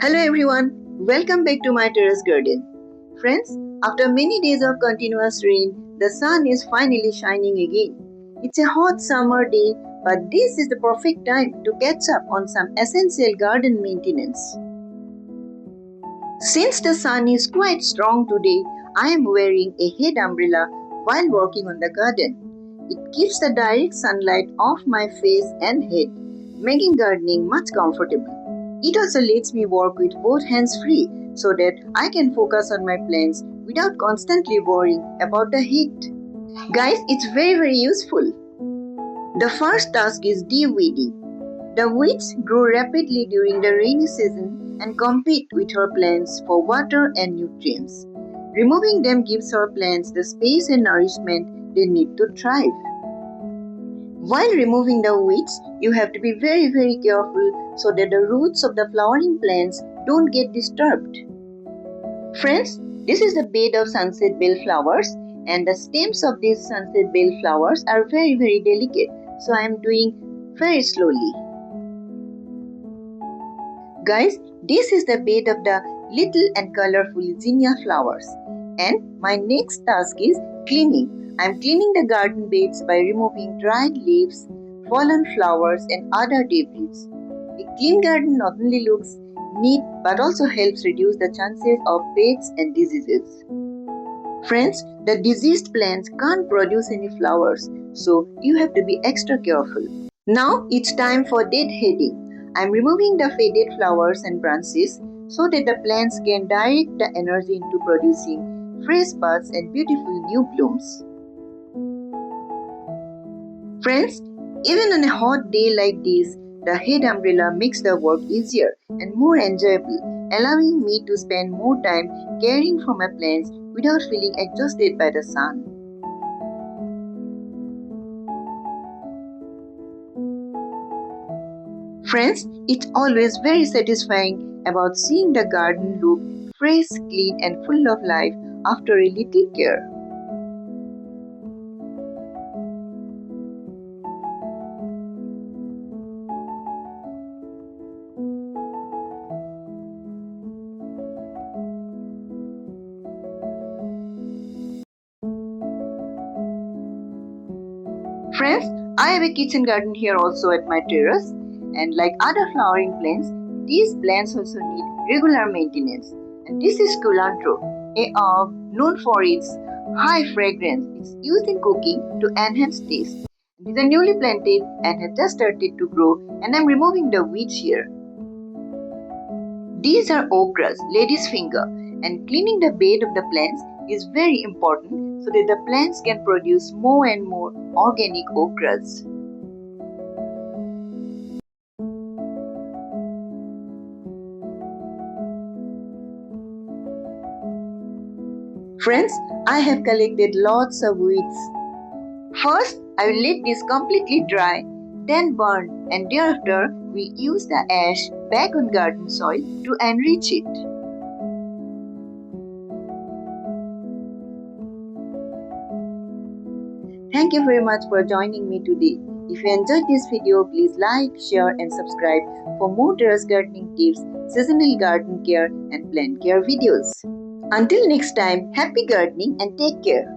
Hello everyone, welcome back to my terrace garden. Friends, after many days of continuous rain, the sun is finally shining again. It's a hot summer day, but this is the perfect time to catch up on some essential garden maintenance. Since the sun is quite strong today, I am wearing a head umbrella while working on the garden. It keeps the direct sunlight off my face and head, making gardening much comfortable. It also lets me work with both hands free so that I can focus on my plants without constantly worrying about the heat. Guys, it's very useful. The first task is de-weeding. The weeds grow rapidly during the rainy season and compete with our plants for water and nutrients. Removing them gives our plants the space and nourishment they need to thrive. While removing the weeds, you have to be very careful so that the roots of the flowering plants don't get disturbed. Friends, this is the bed of sunset bell flowers, and the stems of these sunset bell flowers are very delicate, so I am doing very slowly. Guys, this is the bed of the little and colorful zinnia flowers, and my next task is cleaning. I am cleaning the garden beds by removing dried leaves, fallen flowers and other debris. A clean garden not only looks neat but also helps reduce the chances of pests and diseases. Friends, the diseased plants can't produce any flowers, so you have to be extra careful. Now it's time for deadheading. I'm removing the faded flowers and branches so that the plants can direct the energy into producing fresh buds and beautiful new blooms. Friends, even on a hot day like this, the head umbrella makes the work easier and more enjoyable, allowing me to spend more time caring for my plants without feeling exhausted by the sun. Friends, it's always very satisfying about seeing the garden look fresh, clean and full of life after a little care. Friends, I have a kitchen garden here also at my terrace, and like other flowering plants, these plants also need regular maintenance. And this is culantro, a herb known for its high fragrance. It's used in cooking to enhance taste. These are newly planted and have just started to grow, and I'm removing the weeds here. These are okras, lady's finger, and cleaning the bed of the plants is very important so that the plants can produce more and more organic okras. Friends, I have collected lots of weeds. First, I will let this completely dry, then burn, and thereafter we'll use the ash back on garden soil to enrich it. Thank you very much for joining me today. If you enjoyed this video, please like, share and subscribe for more terrace gardening tips, seasonal garden care and plant care videos. Until next time, happy gardening and take care.